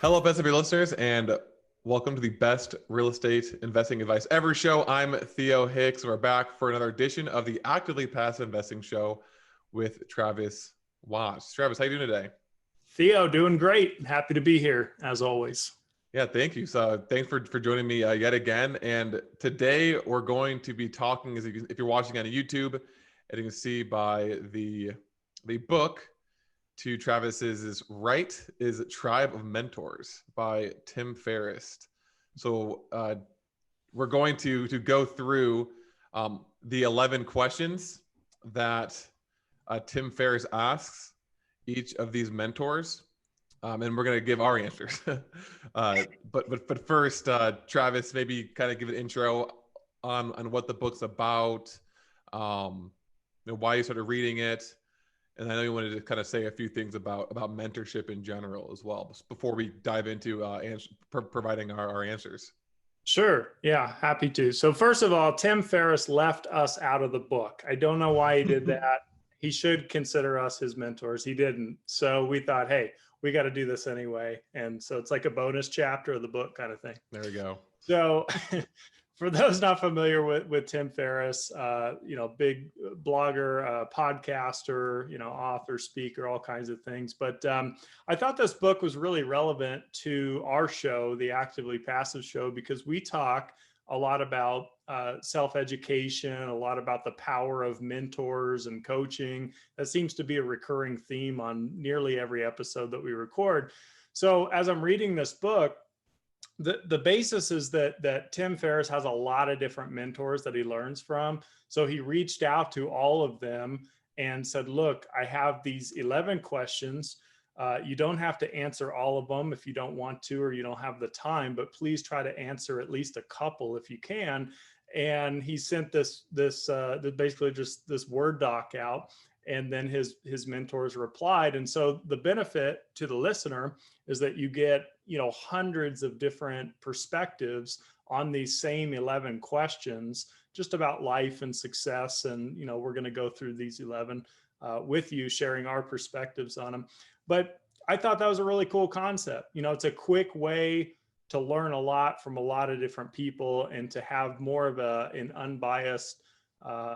Hello, best of your listeners, and welcome to the best real estate investing advice ever show. I'm Theo Hicks. We're back for another edition of the Actively Passive Investing Show with Travis Watts. Travis, how you doing today? Theo, doing great. Happy to be here as always. Yeah, thank you. So thanks for joining me yet again. And today we're going to be talking, if you're watching on YouTube, and you can see by the book to Travis's is Tribe of Mentors by Tim Ferris. So we're going to go through the 11 questions that Tim Ferris asks each of these mentors, and we're going to give our answers. But first, Travis, maybe kind of give an intro on what the book's about, why you started reading it. And I know you wanted to kind of say a few things about mentorship in general as well before we dive into providing our answers. Sure. Yeah, happy to. So first of all, Tim Ferris left us out of the book. I don't know why he did that. He should consider us his mentors. He didn't. So we thought, hey, we got to do this anyway. And so it's like a bonus chapter of the book kind of thing. There we go. So for those not familiar with Tim Ferris, big blogger, podcaster, author, speaker, all kinds of things. But I thought this book was really relevant to our show, the Actively Passive Show, because we talk a lot about self-education, a lot about the power of mentors and coaching. That seems to be a recurring theme on nearly every episode that we record. So as I'm reading this book, the basis is that Tim Ferris has a lot of different mentors that he learns from. So he reached out to all of them and said, look, I have these 11 questions. You don't have to answer all of them if you don't want to, or you don't have the time, but please try to answer at least a couple if you can. And he sent this basically just this Word doc out, and then his mentors replied. And so the benefit to the listener is that you get, hundreds of different perspectives on these same 11 questions, just about life and success. And, we're going to go through these 11 with you, sharing our perspectives on them. But I thought that was a really cool concept. It's a quick way to learn a lot from a lot of different people and to have more of an unbiased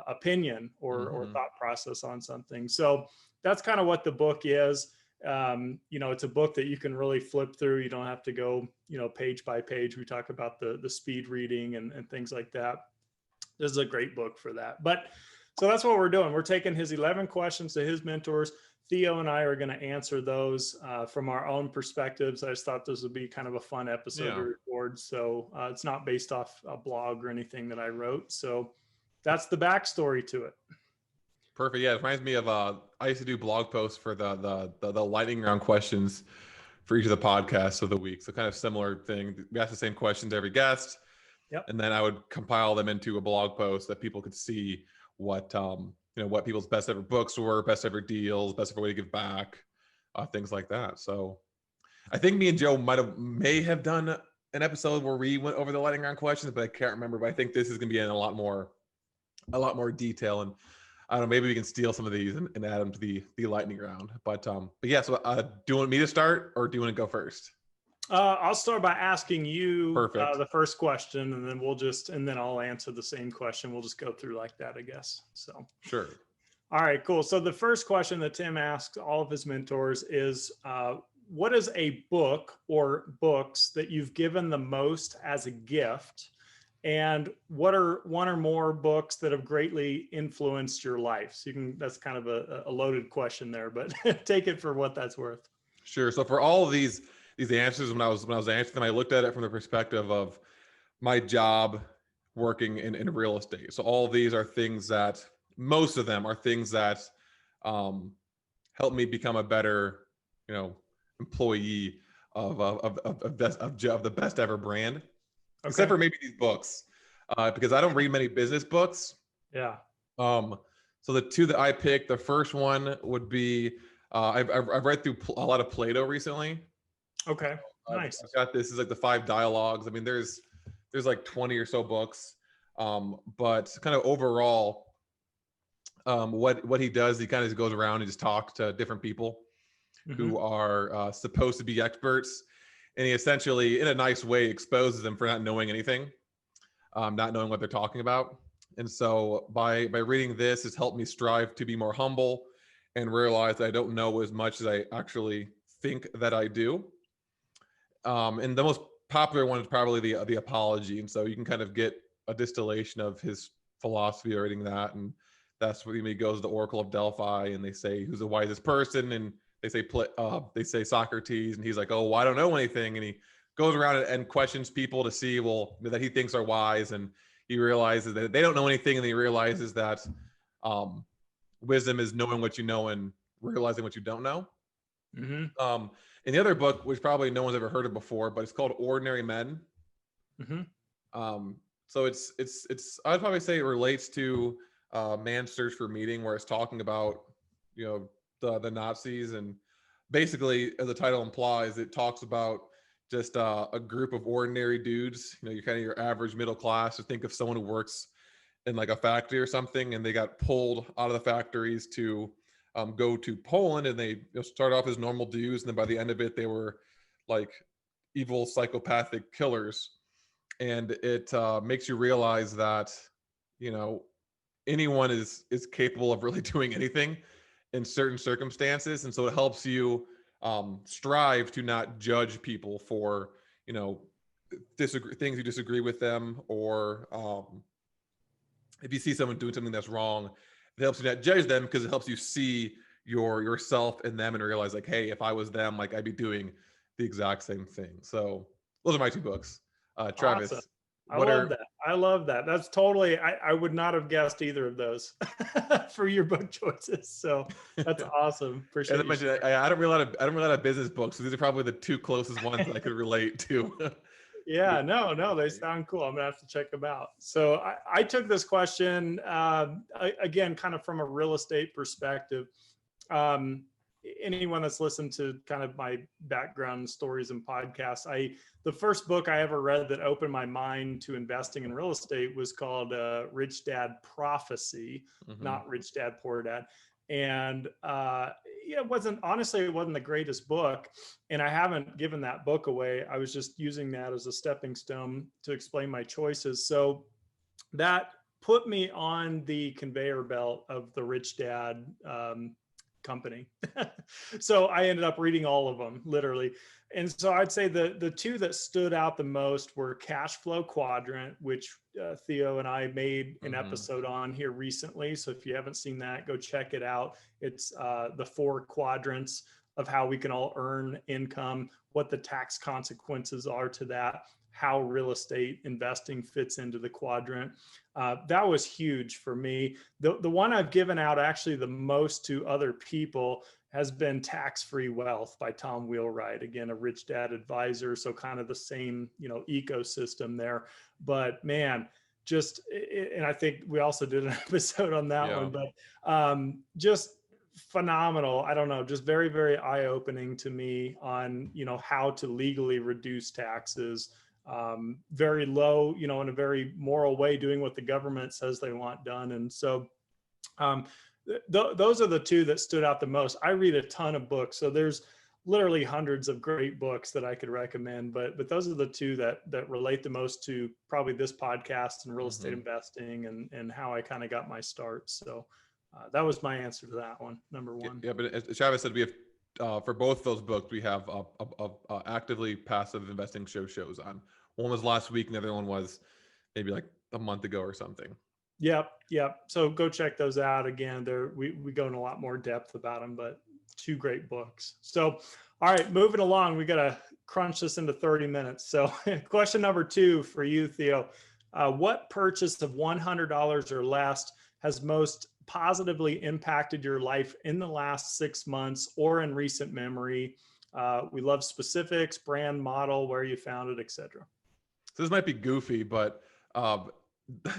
opinion or thought process on something. So that's kind of what the book is. It's a book that you can really flip through. You don't have to go, page by page. We talk about the speed reading and things like that. This is a great book for that. But so that's what we're doing. We're taking his 11 questions to his mentors. Theo and I are going to answer those from our own perspectives. I just thought this would be kind of a fun episode to record. So it's not based off a blog or anything that I wrote. So that's the backstory to it. Perfect. Yeah, it reminds me of I used to do blog posts for the lightning round questions for each of the podcasts of the week. So kind of similar thing. We ask the same questions to every guest. Yep. And then I would compile them into a blog post that people could see what what people's best ever books were, best ever deals, best ever way to give back, things like that. So I think me and Joe may have done an episode where we went over the lightning round questions, but I can't remember. But I think this is going to be in a lot more detail. And I don't know, maybe we can steal some of these and add them to the lightning round. But yeah, so do you want me to start or do you want to go first? I'll start by asking you the first question, and then I'll answer the same question. We'll just go through like that, I guess. So sure. All right, cool. So the first question that Tim asks all of his mentors is, what is a book or books that you've given the most as a gift? And what are one or more books that have greatly influenced your life? So that's kind of a loaded question there, but take it for what that's worth. Sure. So for all of these answers, when I was answering them, I looked at it from the perspective of my job working in real estate. So all of these are things that, most of them are things that help me become a better, employee of the best ever brand. Okay. Except for maybe these books, because I don't read many business books. Yeah. So the two that I picked, the first one would be I've read through a lot of Plato recently. Okay. Nice. I've got this is like the 5 dialogues. I mean, there's like 20 or so books, but kind of overall, what he does, he kind of goes around and just talks to different people who are supposed to be experts And he essentially, in a nice way, exposes them for not knowing anything, not knowing what they're talking about. And so by reading this, it's helped me strive to be more humble and realize that I don't know as much as I actually think that I do. And the most popular one is probably the apology. And so you can kind of get a distillation of his philosophy reading that. And that's when he goes to the Oracle of Delphi and they say, who's the wisest person? And they say Socrates, and he's like, oh, well, I don't know anything. And he goes around and questions people to see, well, that he thinks are wise. And he realizes that they don't know anything. And he realizes that wisdom is knowing what you know and realizing what you don't know. Mm-hmm. In the other book, which probably no one's ever heard of before, but it's called Ordinary Men. Mm-hmm. So it's I'd probably say it relates to Man's Search for Meaning, where it's talking about, the Nazis, and basically, as the title implies, it talks about just a group of ordinary dudes. You're kind of your average middle class. So think of someone who works in like a factory or something, and they got pulled out of the factories to go to Poland, and they start off as normal dudes, and then by the end of it, they were like evil psychopathic killers. And it makes you realize that anyone is capable of really doing anything in certain circumstances. And so it helps you strive to not judge people for things you disagree with them, or if you see someone doing something that's wrong, it helps you not judge them, because it helps you see yourself in them and realize, like, hey, if I was them, like, I'd be doing the exact same thing. So those are my two books. Travis, awesome. I love that. That's totally, I would not have guessed either of those for your book choices. So that's awesome. Appreciate it. I don't read a lot of business books, so these are probably the two closest ones I could relate to. Yeah, no, they sound cool. I'm gonna have to check them out. So I took this question again, kind of from a real estate perspective. Anyone that's listened to kind of my background stories and podcasts, the first book I ever read that opened my mind to investing in real estate was called Rich Dad Prophecy, not Rich Dad Poor Dad. And it wasn't the greatest book, and I haven't given that book away. I was just using that as a stepping stone to explain my choices. So that put me on the conveyor belt of the Rich Dad company. So I ended up reading all of them, literally. And so I'd say the two that stood out the most were Cash Flow Quadrant, which Theo and I made an episode on here recently. So if you haven't seen that, go check it out. It's the 4 quadrants of how we can all earn income, what the tax consequences are to that, how real estate investing fits into the quadrant. That was huge for me. The one I've given out actually the most to other people has been Tax-Free Wealth by Tom Wheelwright. Again, a Rich Dad advisor. So kind of the same, ecosystem there, but man, and I think we also did an episode on that one, but just phenomenal. I don't know, just very, very eye-opening to me on, how to legally reduce taxes, very low, in a very moral way, doing what the government says they want done. And so, those are the two that stood out the most. I read a ton of books, so there's literally hundreds of great books that I could recommend, but those are the two that relate the most to probably this podcast and real estate investing and how I kind of got my start. So that was my answer to that one, number one. Yeah, but as Travis said, we have for both those books, we have actively passive investing shows on. One was last week, and the other one was maybe like a month ago or something. Yep. So go check those out. Again, we go in a lot more depth about them, but 2 great books. So, all right, moving along, we got to crunch this into 30 minutes. So question number 2 for you, Theo. What purchase of $100 or less has most positively impacted your life in the last 6 months or in recent memory? We love specifics, brand, model, where you found it, etc. So this might be goofy, but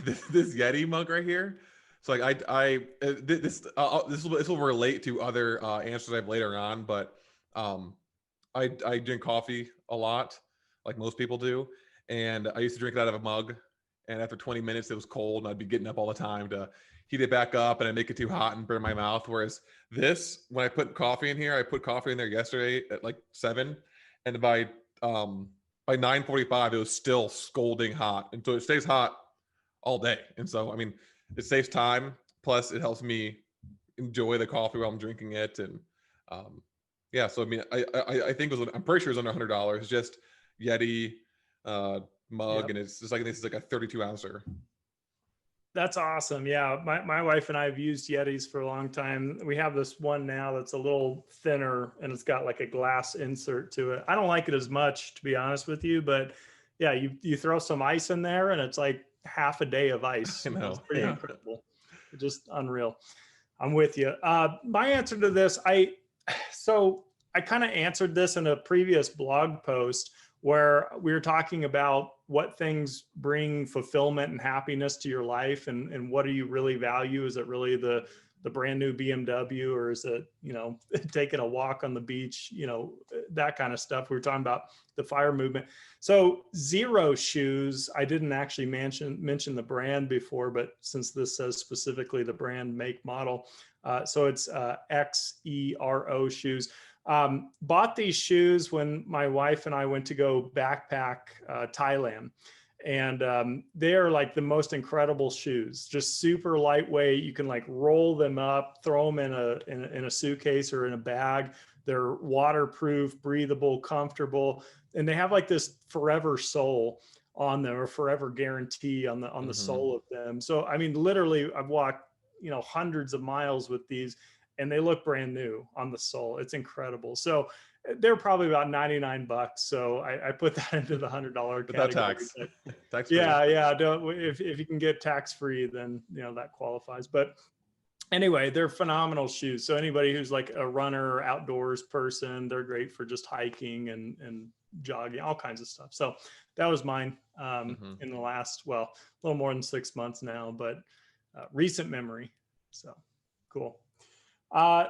this Yeti mug right here. So like this will relate to other answers I've later on, but I drink coffee a lot, like most people do, and I used to drink it out of a mug, and after 20 minutes it was cold, and I'd be getting up all the time to heat it back up, and I make it too hot and burn my mouth. Whereas this, when I put coffee in here, I put coffee in there yesterday at like 7, and by by 9:45 it was still scalding hot, and so it stays hot all day. And so I mean, it saves time, plus it helps me enjoy the coffee while I'm drinking it. And yeah, so I mean, I think it was, I'm pretty sure it was under $100, just Yeti mug. Yep. And it's just like, this is like a 32 ouncer. That's awesome. Yeah. My wife and I have used Yetis for a long time. We have this one now that's a little thinner and it's got like a glass insert to it. I don't like it as much, to be honest with you, but yeah, you throw some ice in there and it's like half a day of ice. It's pretty incredible. Just unreal. I'm with you. My answer to this, I kind of answered this in a previous blog post where we were talking about what things bring fulfillment and happiness to your life, and what do you really value? Is it really the brand new BMW, or is it, taking a walk on the beach, that kind of stuff? We were talking about the FIRE movement. So Xero Shoes, I didn't actually mention the brand before, but since this says specifically the brand, make, model, so it's Xero Shoes. Bought these shoes when my wife and I went to go backpack Thailand. And they are like the most incredible shoes, just super lightweight. You can like roll them up, throw them in a suitcase or in a bag. They're waterproof, breathable, comfortable. And they have like this forever sole on them, or forever guarantee on the sole of them. So, I mean, literally I've walked, hundreds of miles with these, and they look brand new on the sole. It's incredible. So they're probably about $99. So I put that into the $100 category. Without tax. Tax-free. Yeah. If you can get tax-free, then that qualifies. But anyway, they're phenomenal shoes. So anybody who's like a runner, outdoors person, they're great for just hiking and jogging, all kinds of stuff. So that was mine in the last, a little more than 6 months now, but recent memory. So cool.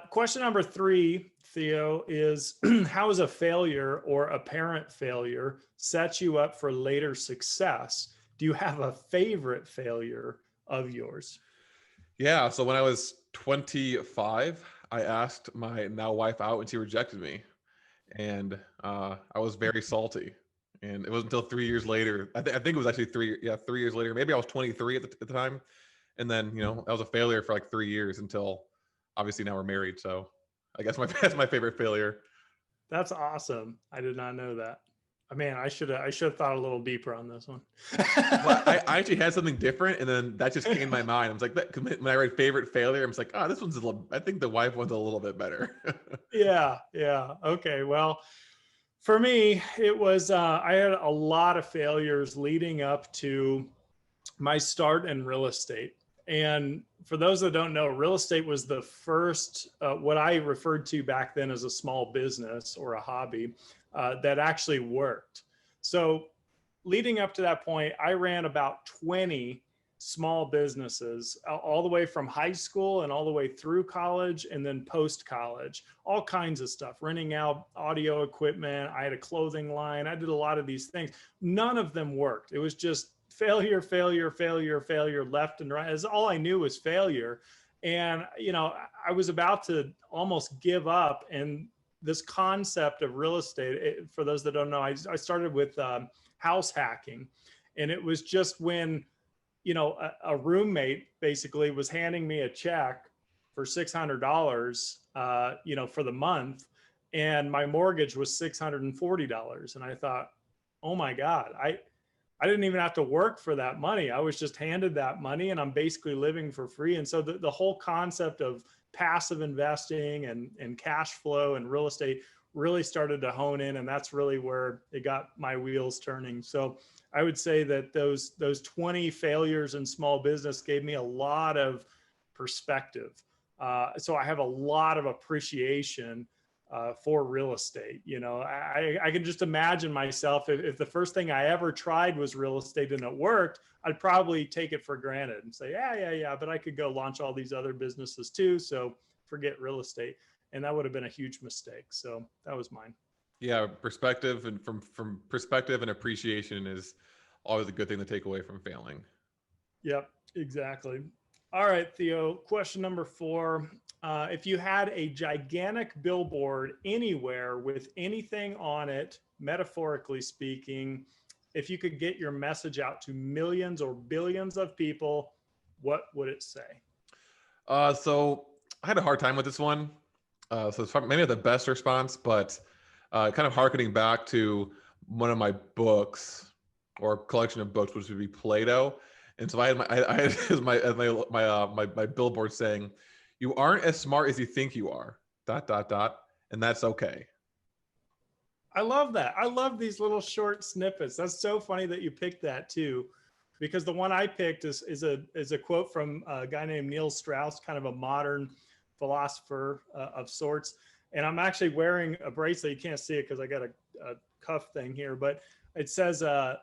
Question number 3, Theo, is how is a failure or apparent failure set you up for later success? Do you have a favorite failure of yours? Yeah. So when I was 25, I asked my now wife out and she rejected me. And I was very salty. And it wasn't until 3 years later. I think it was actually 3 years later. Maybe I was 23 at the time. And then, that was a failure for like 3 years until obviously now we're married. So I guess that's my favorite failure. That's awesome. I did not know that. Man, I should have thought a little deeper on this one. Well, I actually had something different, and then that just came in my mind. I was like, when I read favorite failure, I was like, this one's I think the wife one's a little bit better. Yeah. Okay. Well, for me, it was, I had a lot of failures leading up to my start in real estate. And for those that don't know, real estate was the first, what I referred to back then as a small business or a hobby that actually worked. So leading up to that point, I ran about 20 small businesses all the way from high school and all the way through college and then post-college, all kinds of stuff, renting out audio equipment. I had a clothing line. I did a lot of these things. None of them worked. It was just failure left and right. As all I knew was failure. And, I was about to almost give up. And this concept of real estate, for those that don't know, I started with house hacking. And it was just when, a roommate basically was handing me a check for $600, for the month. And my mortgage was $640. And I thought, oh my God, I didn't even have to work for that money. I was just handed that money and I'm basically living for free. And so the whole concept of passive investing and cash flow and real estate really started to hone in. And that's really where it got my wheels turning. So I would say that those 20 failures in small business gave me a lot of perspective. So I have a lot of appreciation for real estate. I can just imagine myself, if the first thing I ever tried was real estate and it worked, I'd probably take it for granted and say, yeah, but I could go launch all these other businesses too. So forget real estate. And that would have been a huge mistake. So that was mine. Yeah. Perspective, and from perspective and appreciation is always a good thing to take away from failing. Yep, exactly. All right, Theo, question number 4. If you had a gigantic billboard anywhere with anything on it, metaphorically speaking, if you could get your message out to millions or billions of people, what would it say? So I had a hard time with this one. So it's maybe not the best response, but kind of harkening back to one of my books or collection of books, which would be Plato. And so I had my billboard saying, "You aren't as smart as you think you are. ... And that's okay." I love that. I love these little short snippets. That's so funny that you picked that too, because the one I picked is a quote from a guy named Neil Strauss, kind of a modern philosopher of sorts. And I'm actually wearing a bracelet. You can't see it because I got a cuff thing here, but it says,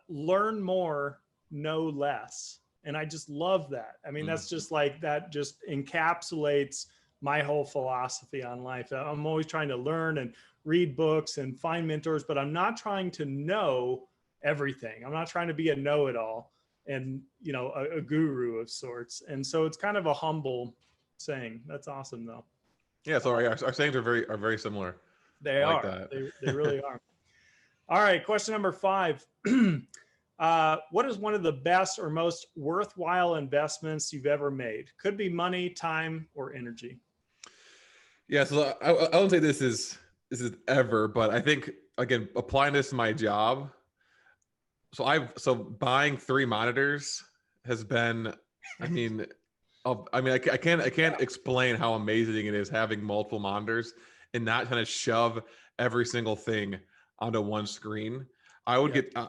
"Learn more, know less." And I just love that. I mean, that's just like, that just encapsulates my whole philosophy on life. I'm always trying to learn and read books and find mentors, but I'm not trying to know everything. I'm not trying to be a know-it-all and, you know, a guru of sorts. And so it's kind of a humble saying. That's awesome though. Yeah. So our sayings are very similar. They I like are. that. They really are. All right. Question number 5. What is one of the best or most worthwhile investments you've ever made? Could be money, time, or energy. Yeah. So I wouldn't say this is ever, but I think, again, applying this to my job. So buying 3 monitors has been, I mean, I can't explain how amazing it is having multiple monitors and not kind of shove every single thing onto one screen. I would get I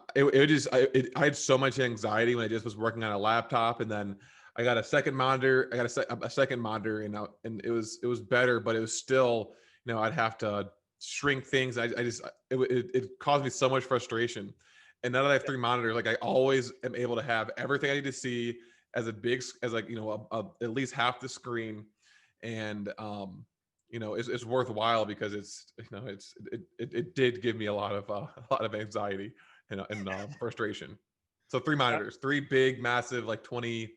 had so much anxiety when I just was working on a laptop, and then I got a second monitor. I got a second monitor, and it was better, but it was still, you know, I'd have to shrink things. It caused me so much frustration. And now that I have 3 monitors, like, I always am able to have everything I need to see as like, you know, at least half the screen. And you know, it's worthwhile because it's, you know, it did give me a lot of anxiety and frustration. So 3 monitors, 3 big, massive, like 20.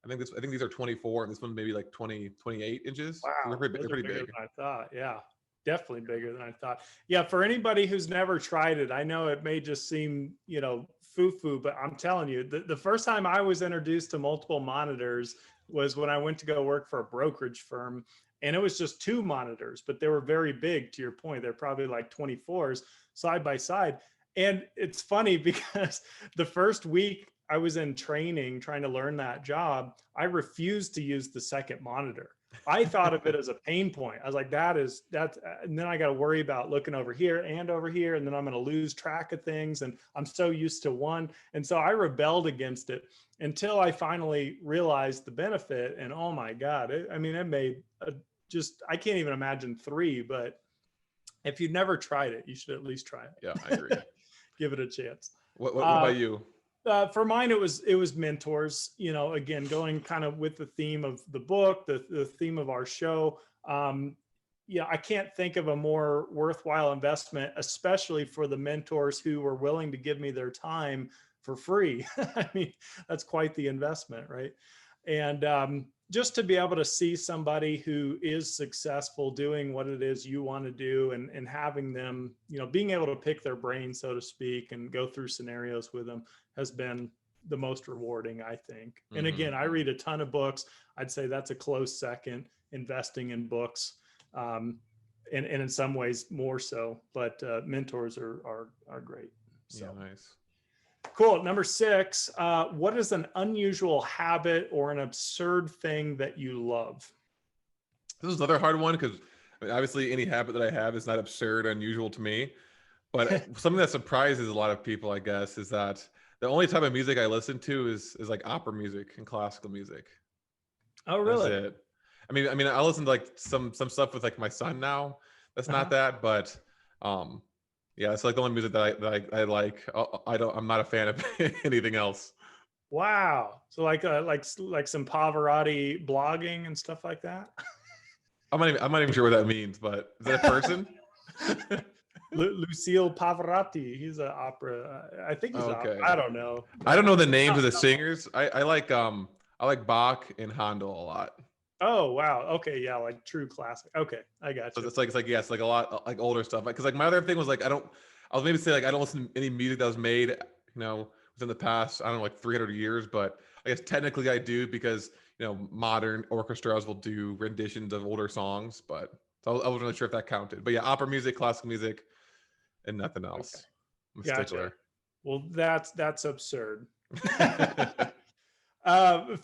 I think these are 24, and this one maybe like 28 inches. Wow, So they're pretty bigger big. than I thought. Yeah, definitely bigger than I thought. Yeah, for anybody who's never tried it, I know it may just seem, you know, foo-foo, but I'm telling you, the first time I was introduced to multiple monitors was when I went to go work for a brokerage firm, and it was just 2 monitors, but they were very big. To your point, they're probably like 24s side by side. And it's funny because the first week I was in training trying to learn that job, I refused to use the second monitor. I thought of it as a pain point. I was like, that's, and then I got to worry about looking over here, and then I'm going to lose track of things. And I'm so used to one. And so I rebelled against it until I finally realized the benefit. And oh my God, it made I can't even imagine 3, but if you've never tried it, you should at least try it. Yeah, I agree. Give it a chance. What about you? For mine, it was mentors. You know, again, going kind of with the theme of the book, the theme of our show. Yeah, I can't think of a more worthwhile investment, especially for the mentors who were willing to give me their time for free. I mean, that's quite the investment, right? And just to be able to see somebody who is successful doing what it is you want to do, and having them, you know, being able to pick their brain, so to speak, and go through scenarios with them has been the most rewarding, I think. And again, I read a ton of books. I'd say that's a close second, investing in books. And in some ways more so, but mentors are great. So. Yeah, nice. Cool. Number 6, what is an unusual habit or an absurd thing that you love? This is another hard one because, I mean, obviously any habit that I have is not absurd or unusual to me. But something that surprises a lot of people, I guess, is that the only type of music I listen to is like opera music and classical music. Oh, really? That's it. I mean, I listen to like some stuff with like my son now. That's not that, but yeah, it's like the only music that I like. I'm not a fan of anything else. Wow. So like some Pavarotti blogging and stuff like that. I'm not even sure what that means, but is that a person? Lucille Pavarotti. He's an opera. I think he's okay. I don't know. I don't know the names of the singers. I like I like Bach and Handel a lot. Oh, wow. Okay. Yeah. Like true classic. Okay. I got So you. it's like, yeah, it's like a lot like older stuff. Like, cause like my other thing was like, I was maybe say like, I don't listen to any music that was made, within the past, I don't know, like 300 years, but I guess technically I do because, modern orchestras will do renditions of older songs, but so I wasn't really sure if that counted, but yeah, opera music, classical music, and nothing Okay. else. I'm a Gotcha. stickler. Well, that's absurd.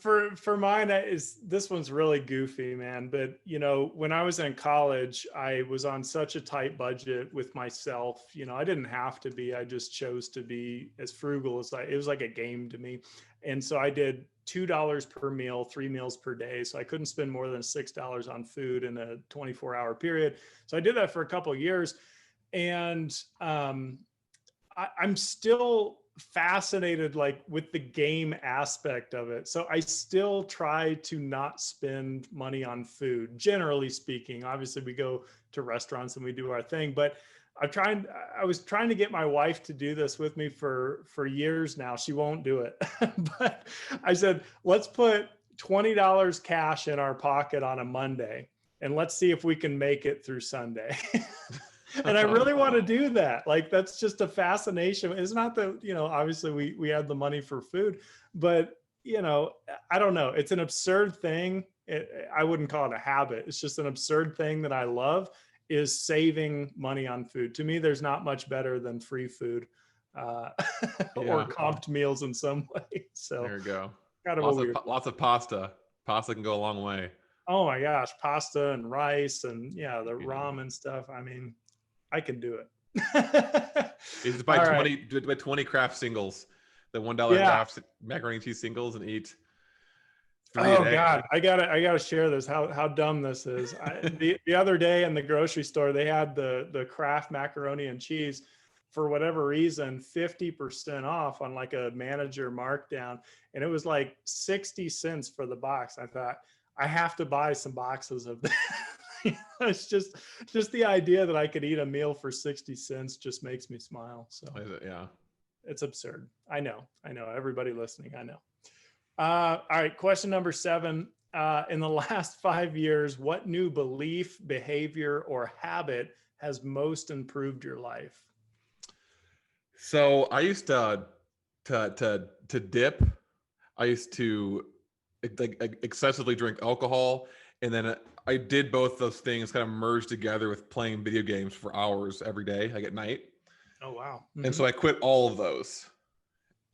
For mine, this one's really goofy, man. But when I was in college, I was on such a tight budget with myself. I didn't have to be. I just chose to be as frugal as it was like a game to me. And so I did $2 per meal, 3 meals per day. So I couldn't spend more than $6 on food in a 24-hour period. So I did that for a couple of years, and I'm still fascinated like with the game aspect of it. So I still try to not spend money on food, generally speaking. Obviously we go to restaurants and we do our thing, but I was trying to get my wife to do this with me for years now. She won't do it. But I said, let's put $20 cash in our pocket on a Monday and let's see if we can make it through Sunday. And I really want to do that. Like, that's just a fascination. It's not that, obviously we had the money for food, but, I don't know. It's an absurd thing. I wouldn't call it a habit. It's just an absurd thing that I love is saving money on food. To me, there's not much better than free food or comped meals in some way. So there you go. Kind of lots of pasta. Pasta can go a long way. Oh my gosh. Pasta and rice and the ramen stuff. I mean, I can do it. Is buy 20 craft singles, the $1 craft macaroni and cheese singles, and eat 3 a day. God, I gotta share this. How dumb this is. The other day in the grocery store, they had the Kraft macaroni and cheese for whatever reason 50% off on like a manager markdown, and it was like 60 cents for the box. I thought I have to buy some boxes of that. It's just the idea that I could eat a meal for 60 cents just makes me smile. So yeah, it's absurd. I know. Everybody listening, I know. All right. Question number 7. In the last 5 years, what new belief, behavior, or habit has most improved your life? So I used to dip. I used to like excessively drink alcohol, and then I did both those things kind of merged together with playing video games for hours every day, like at night. Oh, wow. Mm-hmm. And so I quit all of those.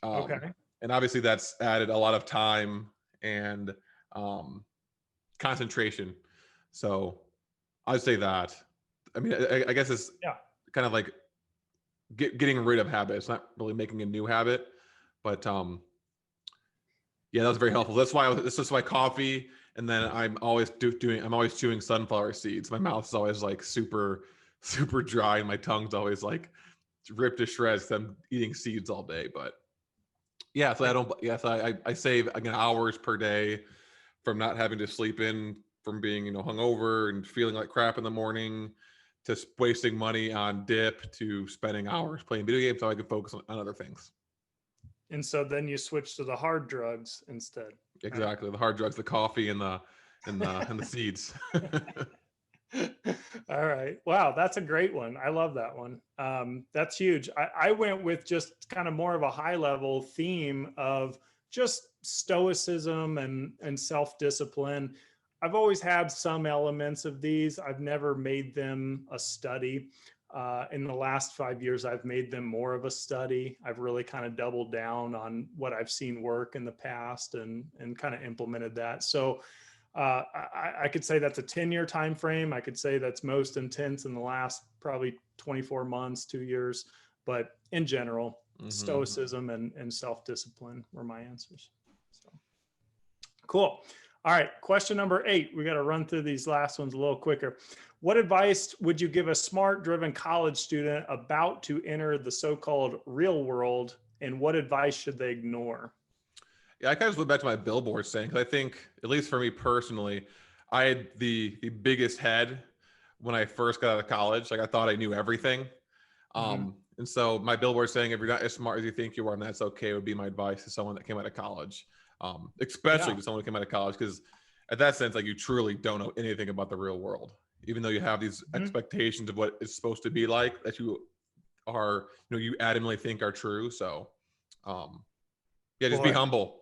Okay. And obviously that's added a lot of time and concentration. So I'd say that. I mean, I guess it's kind of like getting rid of habits, not really making a new habit, but that was very helpful. That's why coffee. And then I'm always I'm always chewing sunflower seeds. My mouth is always like super, super dry, and my tongue's always like ripped to shreds because I'm eating seeds all day. But yeah, so I save again hours per day from not having to sleep in, from being hungover and feeling like crap in the morning, to wasting money on dip, to spending hours playing video games so I can focus on other things. And so then you switch to the hard drugs instead. Exactly. The hard drugs, the coffee and the seeds. All right. Wow. That's a great one. I love that one. That's huge. I went with just kind of more of a high level theme of just stoicism and self-discipline. I've always had some elements of these. I've never made them a study. In the last 5 years, I've made them more of a study. I've really kind of doubled down on what I've seen work in the past and kind of implemented that. So I could say that's a 10-year time frame. I could say that's most intense in the last probably 24 months, 2 years. But in general, stoicism and self-discipline were my answers. So cool. All right. Question number 8. We got to run through these last ones a little quicker. What advice would you give a smart driven college student about to enter the so-called real world, and what advice should they ignore? Yeah, I kind of just went back to my billboard saying, because I think, at least for me personally, I had the biggest head when I first got out of college. Like, I thought I knew everything. And so my billboard saying, if you're not as smart as you think you are, and that's okay, would be my advice to someone that came out of college. especially to someone who came out of college, because at that sense, like you truly don't know anything about the real world, even though you have these expectations of what it's supposed to be like that you are, you adamantly think are true. So, just be humble.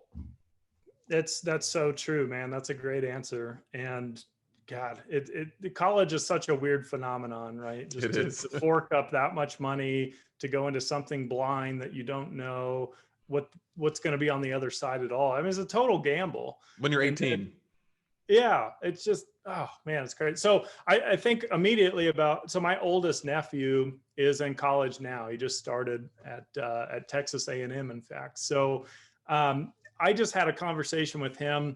That's so true, man. That's a great answer. And God, the college is such a weird phenomenon, right? Just to fork up that much money to go into something blind that you don't know what's going to be on the other side at all. I mean, it's a total gamble. When you're 18. Yeah, it's just, oh man, it's great. So I think immediately so my oldest nephew is in college now. He just started at Texas A&M, in fact. So I just had a conversation with him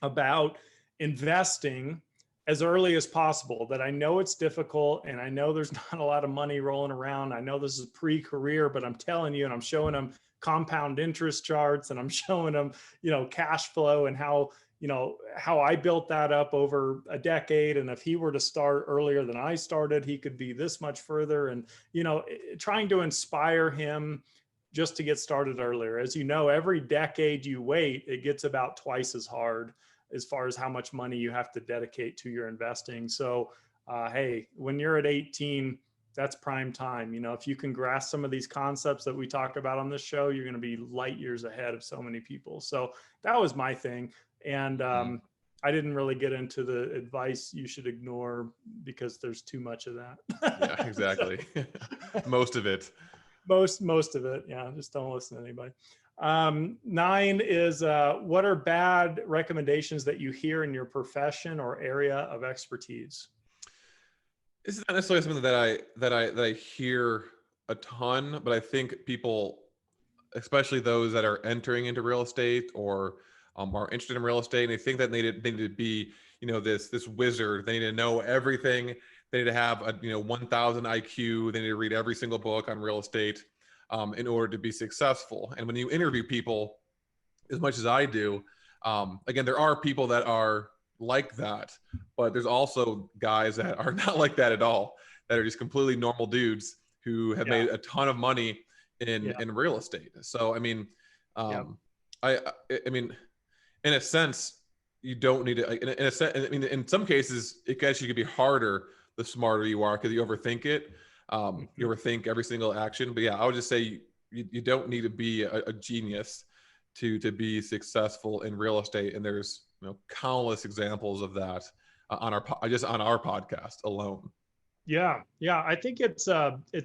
about investing as early as possible, that I know it's difficult and I know there's not a lot of money rolling around. I know this is pre-career, but I'm telling you, and I'm showing him compound interest charts, and I'm showing him, cash flow and how I built that up over a decade. And if he were to start earlier than I started, he could be this much further. And, trying to inspire him just to get started earlier. As you know, every decade you wait, it gets about twice as hard as far as how much money you have to dedicate to your investing. So, hey, when you're at 18, that's prime time. If you can grasp some of these concepts that we talk about on this show, you're going to be light years ahead of so many people. So that was my thing. And I didn't really get into the advice you should ignore because there's too much of that. Yeah, exactly. Most of it. Most of it. Yeah. Just don't listen to anybody. 9 is what are bad recommendations that you hear in your profession or area of expertise? This is not necessarily something that I hear a ton, but I think people, especially those that are entering into real estate or are interested in real estate, and they think that they need to be, this wizard. They need to know everything. They need to have a 1,000 IQ. They need to read every single book on real estate in order to be successful. And when you interview people, as much as I do, again, there are people that are like that, but there's also guys that are not like that at all, that are just completely normal dudes who have made a ton of money in real estate. So, I mean, I mean, in a sense, you don't need to, in a sense, I mean, in some cases, it actually could be harder the smarter you are, because you overthink it. You overthink every single action. But yeah, I would just say you don't need to be a genius to be successful in real estate. And there's countless examples of that on our podcast alone. Yeah. I think it's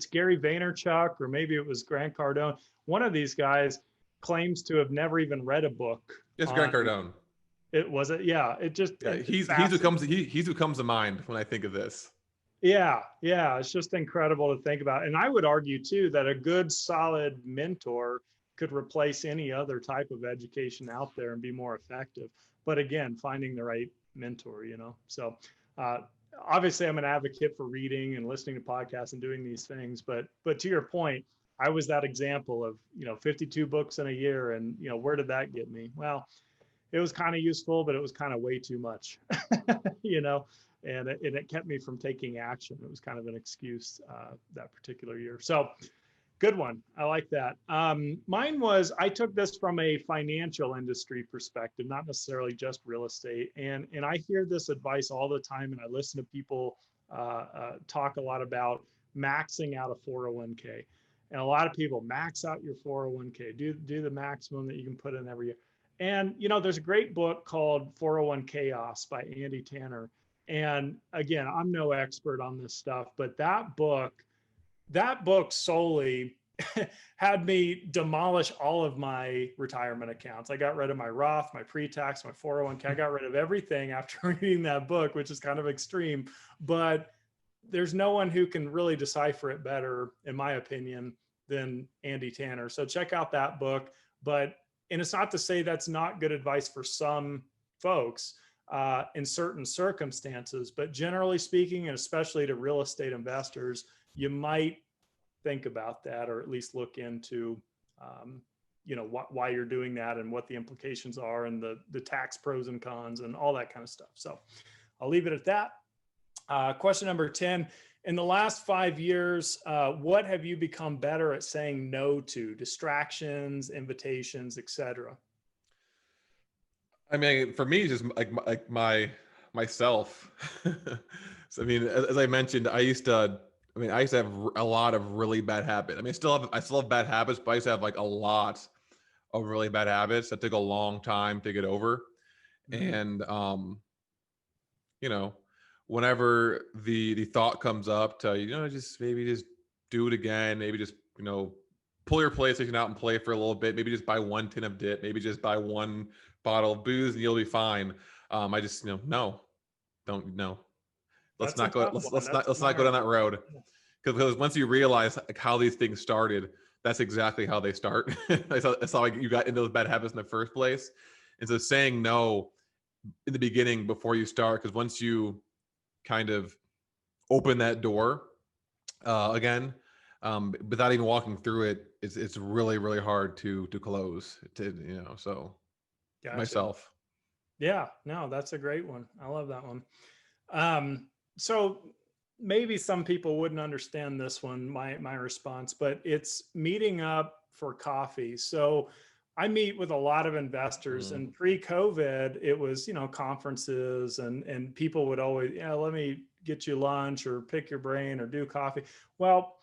Gary Vaynerchuk, or maybe it was Grant Cardone. One of these guys claims to have never even read a book. It's Grant Cardone. It was it. Yeah. It just he's who comes to mind when I think of this. Yeah. It's just incredible to think about. And I would argue too that a good solid mentor could replace any other type of education out there and be more effective. But again, finding the right mentor, So obviously I'm an advocate for reading and listening to podcasts and doing these things. But to your point, I was that example of, 52 books in a year. And, where did that get me? Well, it was kind of useful, but it was kind of way too much, and it kept me from taking action. It was kind of an excuse that particular year. So good one. I like that. Mine was, I took this from a financial industry perspective, not necessarily just real estate. And I hear this advice all the time, and I listen to people talk a lot about maxing out a 401k. And a lot of people max out your 401k, do the maximum that you can put in every year. And, there's a great book called 401 Chaos by Andy Tanner. And again, I'm no expert on this stuff, but that book solely had me demolish all of my retirement accounts. I got rid of my Roth, my pre-tax, my 401k. I got rid of everything after reading that book, which is kind of extreme, but there's no one who can really decipher it better, in my opinion, than Andy Tanner. So check out that book. And it's not to say that's not good advice for some folks in certain circumstances, but generally speaking, and especially to real estate investors, you might think about that, or at least look into, why you're doing that and what the implications are, and the tax pros and cons and all that kind of stuff. So I'll leave it at that. Question number 10. In the last 5 years, what have you become better at saying no to? Distractions, invitations, etc. I mean, for me, it's just like myself. So, I mean, as I mentioned, I used to have a lot of really bad habits. I mean, I still have bad habits, but I used to have like a lot of really bad habits that took a long time to get over. Mm. And, you know, whenever the thought comes up to, just maybe just do it again, maybe just, pull your PlayStation out and play for a little bit, maybe just buy one tin of dip, maybe just buy one bottle of booze and you'll be fine. I just, no, don't, no, let's That's a not go, tough one. That's let's not go smart. down that road. Because once you realize like how these things started, that's exactly how they start. That's how you got into those bad habits in the first place. And so saying no in the beginning before you start, because once you kind of open that door again, without even walking through it, it's really really hard to close. So Gotcha. myself. Yeah, no, that's a great one. I love that one. So maybe some people wouldn't understand this one, my response, but it's meeting up for coffee. So I meet with a lot of investors, Mm. and pre-COVID, it was, conferences, and people would always, let me get you lunch or pick your brain or do coffee. Well,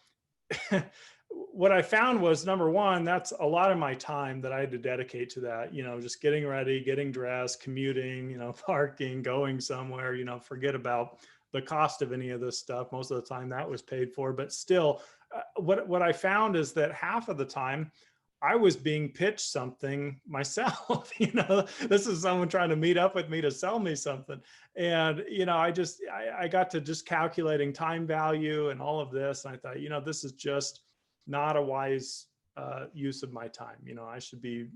what I found was, number one, that's a lot of my time that I had to dedicate to that, just getting ready, getting dressed, commuting, parking, going somewhere, forget about the cost of any of this stuff. Most of the time that was paid for, but still, what I found is that half of the time I was being pitched something myself. This is someone trying to meet up with me to sell me something. And, I got to just calculating time value and all of this. And I thought, this is just not a wise use of my time. I should be,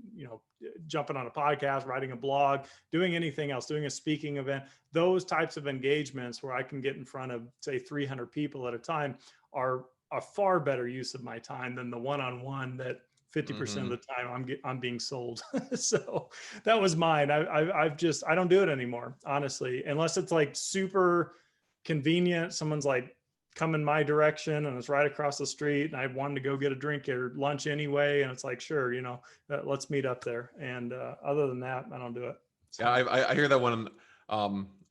jumping on a podcast, writing a blog, doing anything else, doing a speaking event. Those types of engagements where I can get in front of, say, 300 people at a time are a far better use of my time than the one-on-one that 50% of the time I'm being sold. So that was mine. I don't do it anymore, honestly, unless it's like super convenient. Someone's like come in my direction and it's right across the street and I wanted to go get a drink or lunch anyway. And it's like, sure, let's meet up there. And other than that, I don't do it. So, Yeah, I hear that one.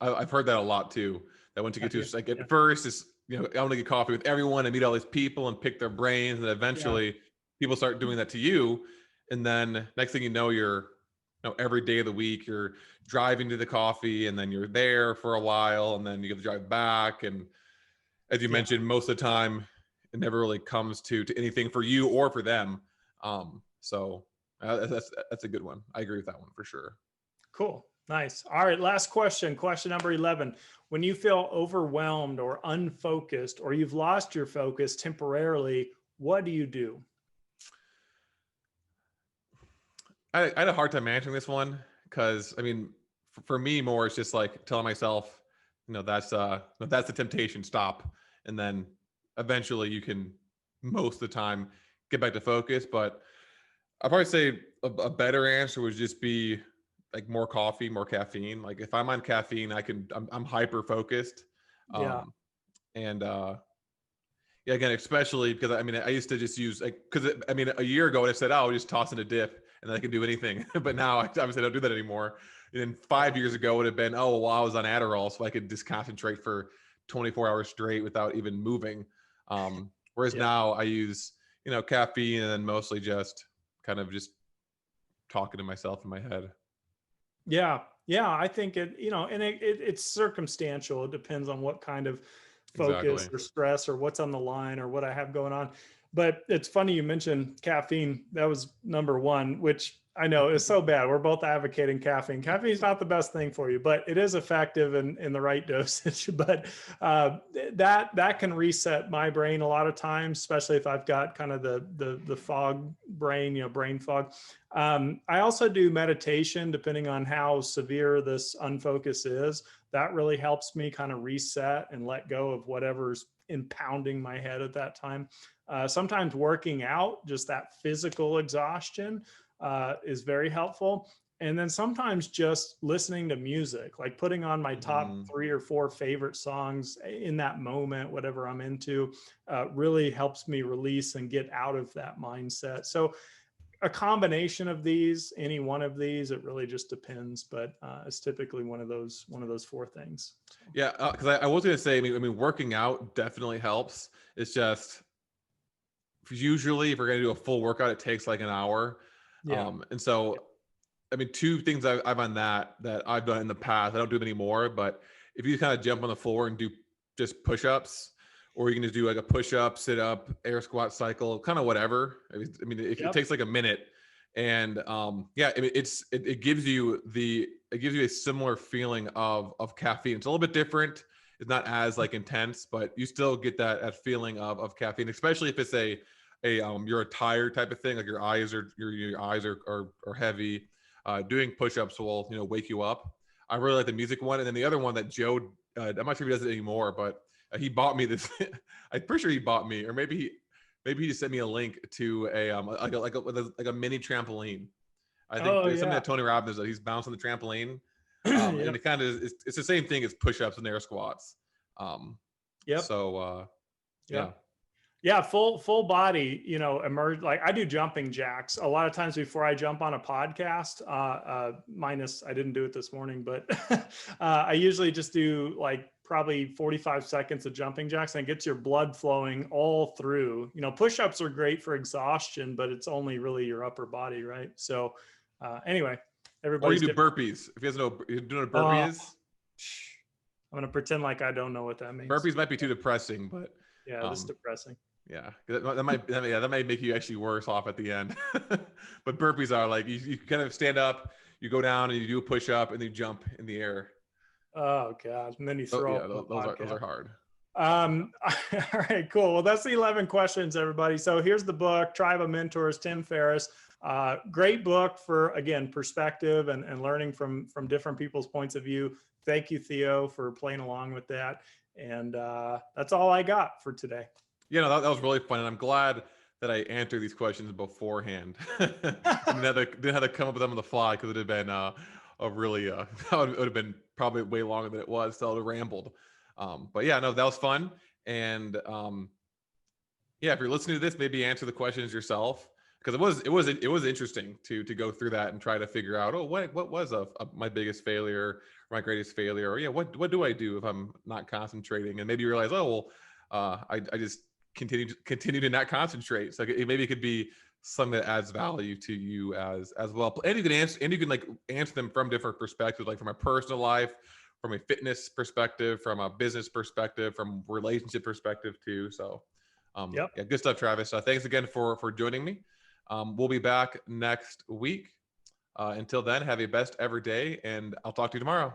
I've heard that a lot too. That once you get to like at first, it's I want to get coffee with everyone and meet all these people and pick their brains, and eventually people start doing that to you, and then next thing you know, you're every day of the week you're driving to the coffee, and then you're there for a while, and then you get to drive back, and as you mentioned, most of the time it never really comes to anything for you or for them. So that's a good one. I agree with that one for sure. Cool. Nice. All right. Last question. Question number 11. When you feel overwhelmed or unfocused, or you've lost your focus temporarily, what do you do? I had a hard time answering this one because for me, more it's just like telling myself, that's the temptation. Stop, and then eventually you can most of the time get back to focus. But I'd probably say a better answer would just be like more coffee, more caffeine. Like if I'm on caffeine, I'm hyper focused. And yeah, again, especially because I used to just use because a year ago I said, oh, just toss in a dip and then I can do anything. But now I obviously don't do that anymore. And then 5 years ago it would have been, oh, well, I was on Adderall, so I could just concentrate for 24 hours straight without even moving. Whereas now I use, caffeine and then mostly just kind of just talking to myself in my head. Yeah. Yeah. I think and it's circumstantial. It depends on what kind of focus or stress or what's on the line or what I have going on. But it's funny you mentioned caffeine. That was number one, which I know is so bad. We're both advocating caffeine. Caffeine is not the best thing for you, but it is effective in the right dosage. But that can reset my brain a lot of times, especially if I've got kind of the fog brain, brain fog. I also do meditation, depending on how severe this unfocus is. That really helps me kind of reset and let go of whatever's impounding my head at that time. Sometimes working out, just that physical exhaustion is very helpful. And then sometimes just listening to music, like putting on my top 3 or 4 favorite songs in that moment, whatever I'm into, really helps me release and get out of that mindset. So a combination of these, any one of these, it really just depends, but it's typically one of those four things. Yeah, because I was going to say, I mean, working out definitely helps. It's just usually if we're going to do a full workout, it takes like an hour. Yeah. And so, I mean, two things I've on that I've done in the past. I don't do them anymore, but if you kind of jump on the floor and do just push-ups, or you can just do like a push-up, sit-up, air squat cycle, kind of whatever. I mean, it takes like a minute, and yeah, I mean, it gives you a similar feeling of caffeine. It's a little bit different. It's not as like intense, but you still get that feeling of caffeine, especially if it's you're a tired type of thing, like your eyes are heavy. Doing push-ups will wake you up. I really like the music one, and then the other one that Joe, I'm not sure if he does it anymore, but he bought me this. I'm pretty sure he bought me, or maybe he just sent me a link to a mini trampoline. I think there's something that Tony Robbins does. He's bouncing the trampoline, and it kind of it's the same thing as push-ups and air squats. So yeah. Yeah, full body, emerge. Like I do jumping jacks a lot of times before I jump on a podcast, minus I didn't do it this morning, but I usually just do like probably 45 seconds of jumping jacks, and it gets your blood flowing all through. Push-ups are great for exhaustion, but it's only really your upper body, right? So anyway, everybody. Or you do burpees. If you guys know, you're doing a burpee is. I'm going to pretend like I don't know what that means. Burpees might be too depressing, but yeah, that's depressing. Yeah, that might make you actually worse off at the end. But burpees are like you kind of stand up, you go down, and you do a push up, and you jump in the air. Oh God! And then you throw up. Those are hard. All right, cool. Well, that's the 11 questions, everybody. So here's the book, Tribe of Mentors, Tim Ferris. Great book for, again, perspective and learning from different people's points of view. Thank you, Theo, for playing along with that. And that's all I got for today. Yeah, no, that was really fun, and I'm glad that I answered these questions beforehand. I didn't have to come up with them on the fly, because it would have been a really it would have been probably way longer than it was. So I would have rambled. But yeah, no, that was fun. And yeah, if you're listening to this, maybe answer the questions yourself, because it was interesting to go through that and try to figure out, what was my biggest failure, or my greatest failure, or what do I do if I'm not concentrating? And maybe you realize, I just continue to not concentrate. So maybe it could be something that adds value to you as well. And you can answer them from different perspectives, like from a personal life, from a fitness perspective, from a business perspective, from relationship perspective too. So yeah, good stuff, Travis. Thanks again for joining me. We'll be back next week. Until then, have a best ever day, and I'll talk to you tomorrow.